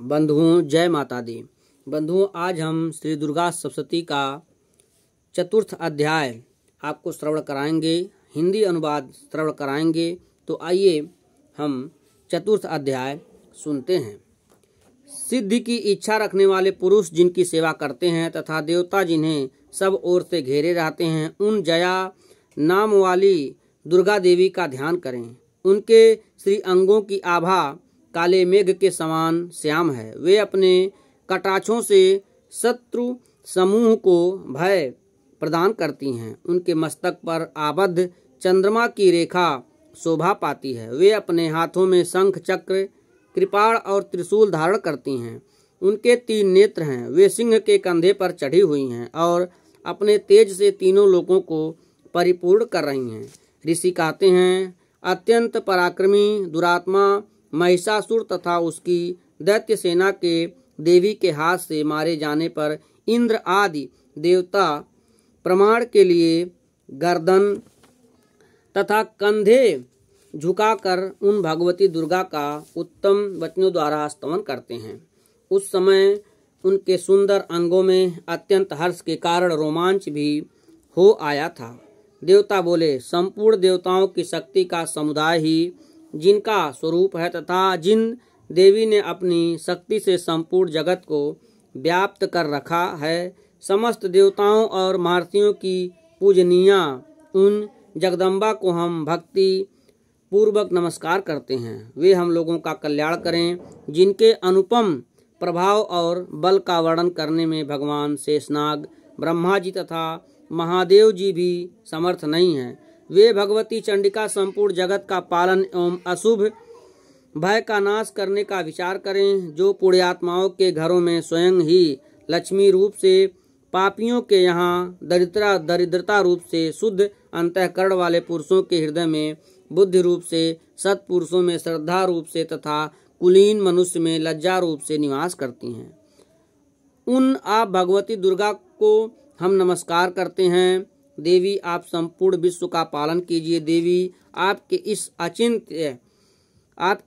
बंधुओं, जय माता दी। बंधुओं, आज हम श्री दुर्गा सप्तशती का चतुर्थ अध्याय आपको श्रवण कराएंगे, हिंदी अनुवाद श्रवण कराएंगे। तो आइए हम चतुर्थ अध्याय सुनते हैं। सिद्धि की इच्छा रखने वाले पुरुष जिनकी सेवा करते हैं तथा देवता जिन्हें सब ओर से घेरे रहते हैं, उन जया नाम वाली दुर्गा देवी का ध्यान करें। उनके श्री अंगों की आभा काले मेघ के समान श्याम है। वे अपने कटाक्षों से शत्रु समूह को भय प्रदान करती हैं। उनके मस्तक पर आबद्ध चंद्रमा की रेखा शोभा पाती है। वे अपने हाथों में शंख, चक्र, कृपाण और त्रिशूल धारण करती हैं। उनके 3 नेत्र हैं। वे सिंह के कंधे पर चढ़ी हुई हैं और अपने तेज से तीनों लोगों को परिपूर्ण कर रही हैं। ऋषि कहते हैं, अत्यंत पराक्रमी दुरात्मा महिषासुर तथा उसकी दैत्य सेना के देवी के हाथ से मारे जाने पर इंद्र आदि देवता प्रमाण के लिए गर्दन तथा कंधे झुकाकर उन भगवती दुर्गा का उत्तम वचनों द्वारा स्तवन करते हैं। उस समय उनके सुंदर अंगों में अत्यंत हर्ष के कारण रोमांच भी हो आया था। देवता बोले, संपूर्ण देवताओं की शक्ति का समुदाय ही जिनका स्वरूप है तथा जिन देवी ने अपनी शक्ति से संपूर्ण जगत को व्याप्त कर रखा है, समस्त देवताओं और महर्षियों की पूजनीया उन जगदम्बा को हम भक्ति पूर्वक नमस्कार करते हैं। वे हम लोगों का कल्याण करें। जिनके अनुपम प्रभाव और बल का वर्णन करने में भगवान शेषनाग, ब्रह्मा जी तथा महादेव जी भी समर्थ नहीं हैं। वे भगवती चंडिका संपूर्ण जगत का पालन एवं अशुभ भय का नाश करने का विचार करें। जो पुण्यात्माओं के घरों में स्वयं ही लक्ष्मी रूप से, पापियों के यहाँ दरिद्रता रूप से, शुद्ध अंतःकरण वाले पुरुषों के हृदय में बुद्धि रूप से, सत्पुरुषों में श्रद्धा रूप से तथा कुलीन मनुष्य में लज्जा रूप से निवास करती हैं, उन आप भगवती दुर्गा को हम नमस्कार करते हैं। देवी, आप संपूर्ण विश्व का पालन कीजिए। देवी, आपके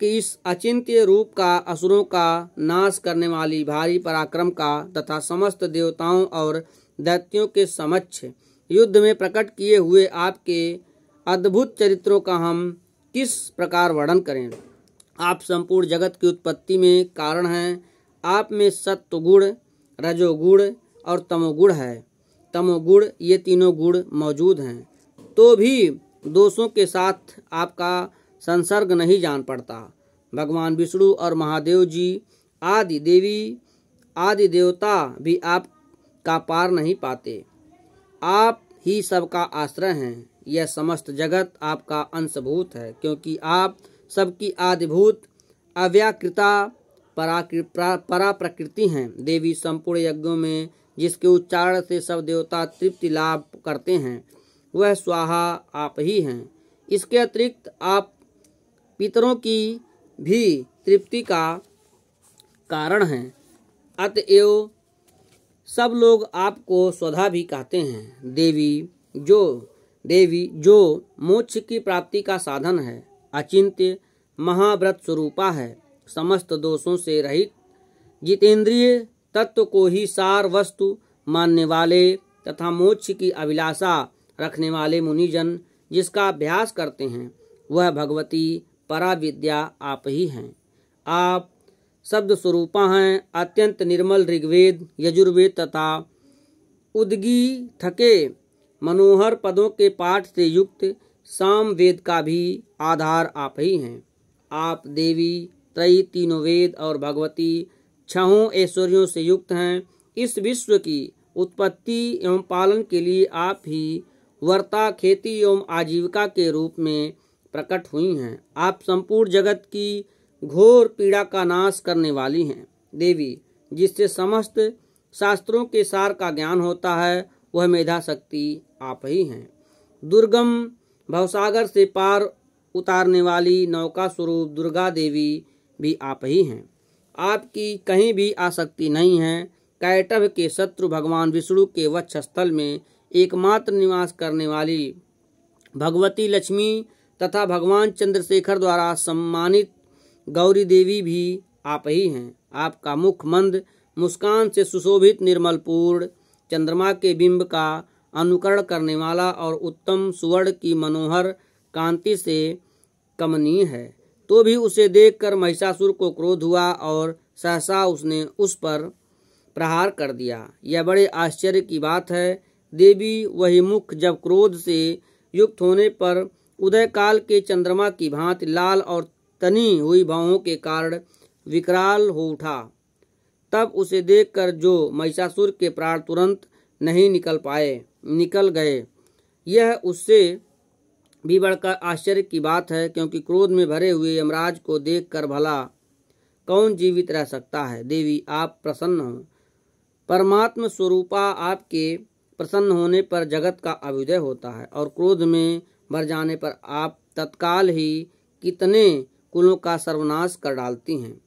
इस अचिंत्य रूप का, असुरों का नाश करने वाली भारी पराक्रम का तथा समस्त देवताओं और दैत्यों के समक्ष युद्ध में प्रकट किए हुए आपके अद्भुत चरित्रों का हम किस प्रकार वर्णन करें। आप संपूर्ण जगत की उत्पत्ति में कारण हैं। आप में सत्व गुण, रजोगुण और तमोगुण है। तमोगुण, ये तीनों गुण मौजूद हैं तो भी दोषों के साथ आपका संसर्ग नहीं जान पड़ता। भगवान विष्णु और महादेव जी आदि देवता भी आप का पार नहीं पाते। आप ही सबका आश्रय हैं। यह समस्त जगत आपका अंशभूत है, क्योंकि आप सबकी आदिभूत अव्याकृता परा प्रकृति हैं। देवी, संपूर्ण यज्ञों में जिसके उच्चारण से सब देवता तृप्ति लाभ करते हैं, वह स्वाहा आप ही हैं। इसके अतिरिक्त आप पितरों की भी तृप्ति का कारण हैं। अतएव सब लोग आपको स्वधा भी कहते हैं। देवी जो मोक्ष की प्राप्ति का साधन है, अचिंत्य महाव्रत स्वरूपा है, समस्त दोषों से रहित, जितेंद्रिय तत्व को ही सार वस्तु मानने वाले तथा मोक्ष की अभिलाषा रखने वाले मुनिजन जिसका अभ्यास करते हैं, वह भगवती पराविद्या आप ही हैं। आप शब्द स्वरूपा हैं। अत्यंत निर्मल ऋग्वेद, यजुर्वेद तथा उद्गी थके मनोहर पदों के पाठ से युक्त साम वेद का भी आधार आप ही हैं। आप देवी त्रयी, तीनों वेद और भगवती 6 ऐश्वर्यों से युक्त हैं। इस विश्व की उत्पत्ति एवं पालन के लिए आप ही वर्ता, खेती एवं आजीविका के रूप में प्रकट हुई हैं। आप संपूर्ण जगत की घोर पीड़ा का नाश करने वाली हैं। देवी, जिससे समस्त शास्त्रों के सार का ज्ञान होता है, वह मेधा शक्ति आप ही हैं। दुर्गम भवसागर से पार उतारने वाली नौका स्वरूप दुर्गा देवी भी आप ही हैं। आपकी कहीं भी आसक्ति नहीं है। कैटभ के शत्रु भगवान विष्णु के वक्षस्थल में एकमात्र निवास करने वाली भगवती लक्ष्मी तथा भगवान चंद्रशेखर द्वारा सम्मानित गौरी देवी भी आप ही हैं। आपका मुख मंद मुस्कान से सुशोभित, निर्मल, पूर्ण, चंद्रमा के बिंब का अनुकरण करने वाला और उत्तम सुवर्ण की मनोहर कांति से कमनीय है। तो भी उसे देखकर महिषासुर को क्रोध हुआ और सहसा उसने उस पर प्रहार कर दिया। यह बड़े आश्चर्य की बात है। देवी वही मुख जब क्रोध से युक्त होने पर उदय काल के चंद्रमा की भांति लाल और तनी हुई भौहों के कारण विकराल हो उठा, तब उसे देखकर जो महिषासुर के प्राण तुरंत नहीं निकल गए। यह उससे भी बढ़कर आश्चर्य की बात है, क्योंकि क्रोध में भरे हुए यमराज को देखकर भला कौन जीवित रह सकता है। देवी आप प्रसन्न हो। परमात्म स्वरूपा आपके प्रसन्न होने पर जगत का अभ्युदय होता है और क्रोध में भर जाने पर आप तत्काल ही कितने कुलों का सर्वनाश कर डालती हैं।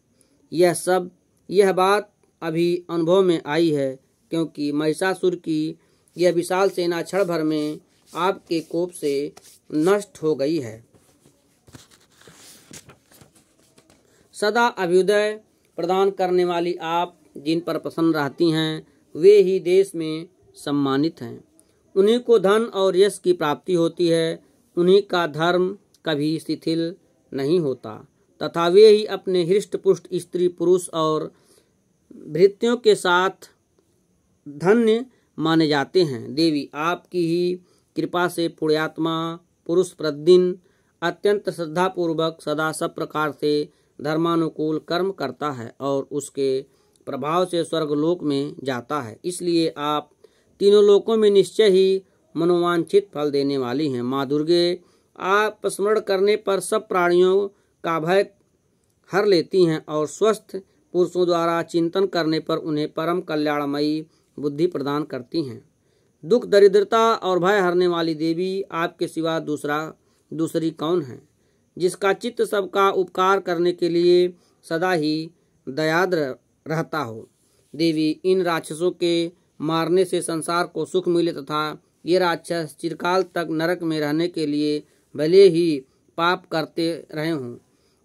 यह बात अभी अनुभव में आई है, क्योंकि महिषासुर की यह विशाल सेना क्षण भर में आपके कोप से नष्ट हो गई है। सदा अभ्युदय प्रदान करने वाली आप जिन पर प्रसन्न रहती हैं, वे ही देश में सम्मानित हैं। उन्हीं को धन और यश की प्राप्ति होती है। उन्हीं का धर्म कभी शिथिल नहीं होता तथा वे ही अपने हृष्ट पुष्ट स्त्री पुरुष और भृत्यों के साथ धन्य माने जाते हैं। देवी आपकी ही कृपा से पुण्यात्मा पुरुष प्रतिदिन अत्यंत श्रद्धापूर्वक सदा सब प्रकार से धर्मानुकूल कर्म करता है और उसके प्रभाव से स्वर्गलोक में जाता है। इसलिए आप तीनों लोकों में निश्चय ही मनोवांछित फल देने वाली हैं। माँ दुर्गे आप स्मरण करने पर सब प्राणियों का भय हर लेती हैं और स्वस्थ पुरुषों द्वारा चिंतन करने पर उन्हें परम कल्याणमयी बुद्धि प्रदान करती हैं। दुख दरिद्रता और भय हरने वाली देवी आपके सिवा दूसरी कौन है, जिसका चित्त सबका उपकार करने के लिए सदा ही दयाद्र रहता हो। देवी इन राक्षसों के मारने से संसार को सुख मिले तथा ये राक्षस चिरकाल तक नरक में रहने के लिए भले ही पाप करते रहे हों,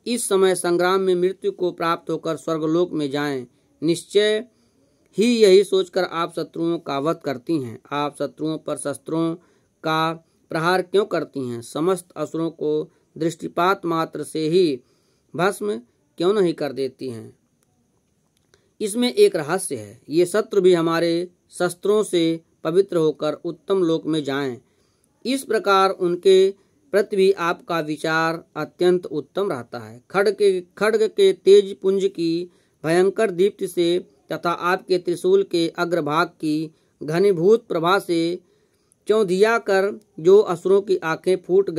इस समय संग्राम में मृत्यु को प्राप्त होकर स्वर्गलोक में जाएं। निश्चय ही यही सोचकर आप शत्रुओं का वध करती हैं। आप शत्रुओं पर शस्त्रों का प्रहार क्यों करती हैं? समस्त असुरों को दृष्टिपात मात्र से ही भस्म क्यों नहीं कर देती हैं? इसमें एक रहस्य है। ये शत्रु भी हमारे शस्त्रों से पवित्र होकर उत्तम लोक में जाएं। इस प्रकार उनके प्रति भी आपका विचार अत्यंत उत्तम रहता है। खड्ग के तेज पुंज की भयंकर दीप्ति से तथा आपके त्रिशूल के अग्रभाग की घनीभूत प्रभा से चौंधिया कर जो असुरों की आंखें फूट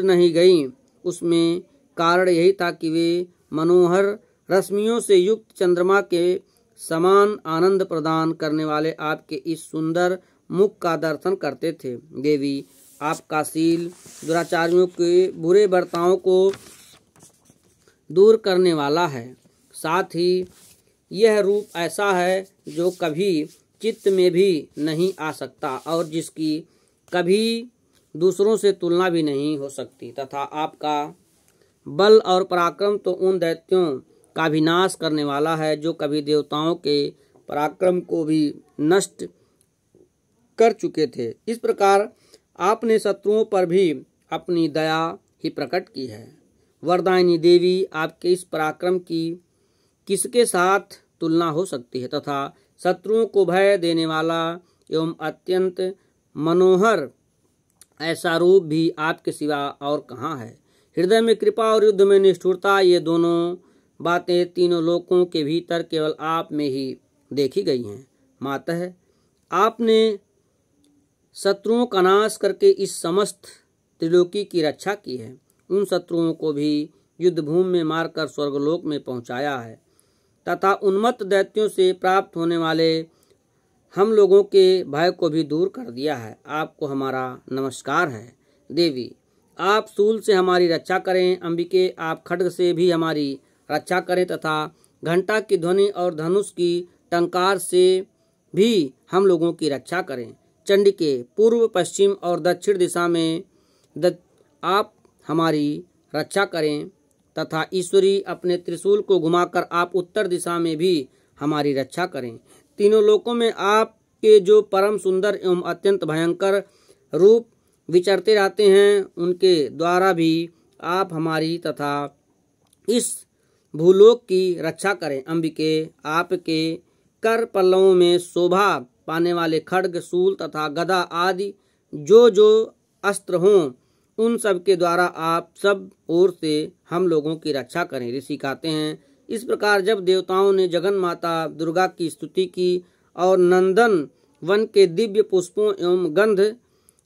नहीं गईं, उसमें कारण यही था कि वे मनोहर रश्मियों से युक्त चंद्रमा के समान आनंद प्रदान करने वाले आपके इस सुंदर मुख का दर्शन करते थे। देवी आपका शील दुराचारियों के बुरे बर्तावों को दूर करने वाला है। साथ ही यह रूप ऐसा है जो कभी चित्त में भी नहीं आ सकता और जिसकी कभी दूसरों से तुलना भी नहीं हो सकती, तथा आपका बल और पराक्रम तो उन दैत्यों का विनाश करने वाला है जो कभी देवताओं के पराक्रम को भी नष्ट कर चुके थे। इस प्रकार आपने शत्रुओं पर भी अपनी दया ही प्रकट की है। वरदायिनी देवी आपके इस पराक्रम की किसके साथ तुलना हो सकती है तथा शत्रुओं को भय देने वाला एवं अत्यंत मनोहर ऐसा रूप भी आपके सिवा और कहाँ है। हृदय में कृपा और युद्ध में निष्ठुरता, ये दोनों बातें तीनों लोकों के भीतर केवल आप में ही देखी गई हैं। मातः आपने शत्रुओं का नाश करके इस समस्त त्रिलोकी की रक्षा की है। उन शत्रुओं को भी युद्ध भूमि में मारकर स्वर्गलोक में पहुंचाया है तथा उन्मत्त दैत्यों से प्राप्त होने वाले हम लोगों के भय को भी दूर कर दिया है। आपको हमारा नमस्कार है। देवी आप शूल से हमारी रक्षा करें। अंबिके आप खड्ग से भी हमारी रक्षा करें तथा घंटा की ध्वनि और धनुष की टंकार से भी हम लोगों की रक्षा करें। चंडिके पूर्व पश्चिम और दक्षिण दिशा में आप हमारी रक्षा करें तथा ईश्वरी अपने त्रिशूल को घुमाकर आप उत्तर दिशा में भी हमारी रक्षा करें। तीनों लोकों में आपके जो परम सुंदर एवं अत्यंत भयंकर रूप विचरते रहते हैं, उनके द्वारा भी आप हमारी तथा इस भूलोक की रक्षा करें। अंबिके, आपके कर पल्लवों में शोभा पाने वाले खड्ग, शूल तथा गदा आदि जो अस्त्र हों, उन सब के द्वारा आप सब ओर से हम लोगों की रक्षा करें। ऋषि कहते हैं, इस प्रकार जब देवताओं ने जगन माता दुर्गा की स्तुति की और नंदन वन के दिव्य पुष्पों एवं गंध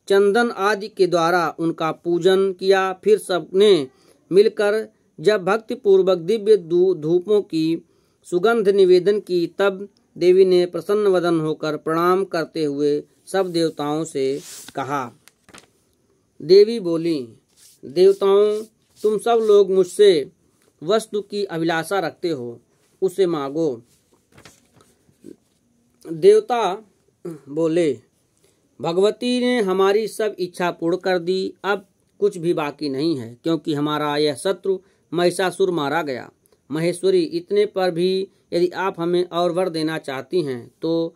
चंदन आदि के द्वारा उनका पूजन किया, फिर सबने मिलकर जब भक्ति पूर्वक दिव्य धूपों की सुगंध निवेदन की, तब देवी ने प्रसन्न वदन होकर प्रणाम करते हुए सब देवताओं से कहा। देवी बोली, देवताओं, तुम सब लोग मुझसे वस्तु की अभिलाषा रखते हो, उसे मांगो। देवता बोले, भगवती ने हमारी सब इच्छा पूर्ण कर दी, अब कुछ भी बाकी नहीं है, क्योंकि हमारा यह शत्रु महिषासुर मारा गया। महेश्वरी, इतने पर भी यदि आप हमें और वर देना चाहती हैं तो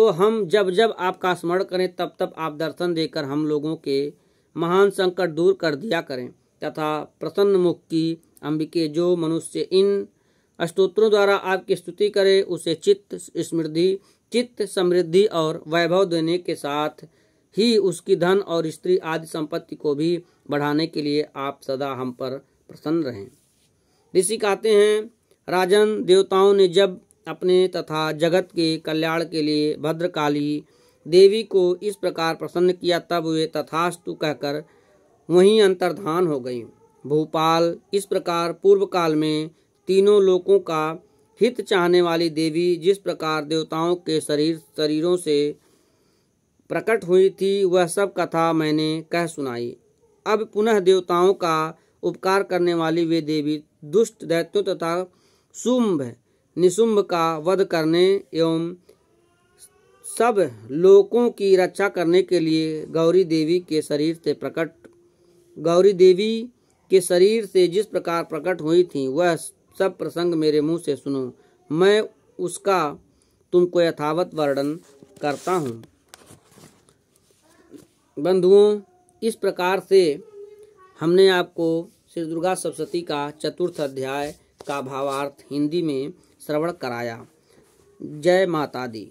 हम जब आपका स्मरण करें तब आप दर्शन देकर हम लोगों के महान संकट दूर कर दिया करें, तथा प्रसन्न मुख की अंबिके, जो मनुष्य इन स्तोत्रों द्वारा आपकी स्तुति करे, उसे चित्त समृद्धि और वैभव देने के साथ ही उसकी धन और स्त्री आदि संपत्ति को भी बढ़ाने के लिए आप सदा हम पर प्रसन्न रहें। ऋषि कहते हैं, राजन, देवताओं ने जब अपने तथा जगत के कल्याण के लिए भद्रकाली देवी को इस प्रकार प्रसन्न किया, तब वे तथास्तु कहकर वहीं अंतर्धान हो गई। भूपाल, इस प्रकार पूर्व काल में तीनों लोकों का हित चाहने वाली देवी जिस प्रकार देवताओं के शरीरों से प्रकट हुई थी, वह सब कथा मैंने कह सुनाई। अब पुनः देवताओं का उपकार करने वाली वे देवी दुष्ट दैत्यों तथा शुंभ निशुंभ का वध करने एवं सब लोकों की रक्षा करने के लिए गौरी देवी के शरीर से जिस प्रकार प्रकट हुई थी, वह सब प्रसंग मेरे मुंह से सुनो, मैं उसका तुमको यथावत वर्णन करता हूँ। बंधुओं, इस प्रकार से हमने आपको श्री दुर्गा सप्तशती का चतुर्थ अध्याय का भावार्थ हिंदी में श्रवण कराया। जय माता दी।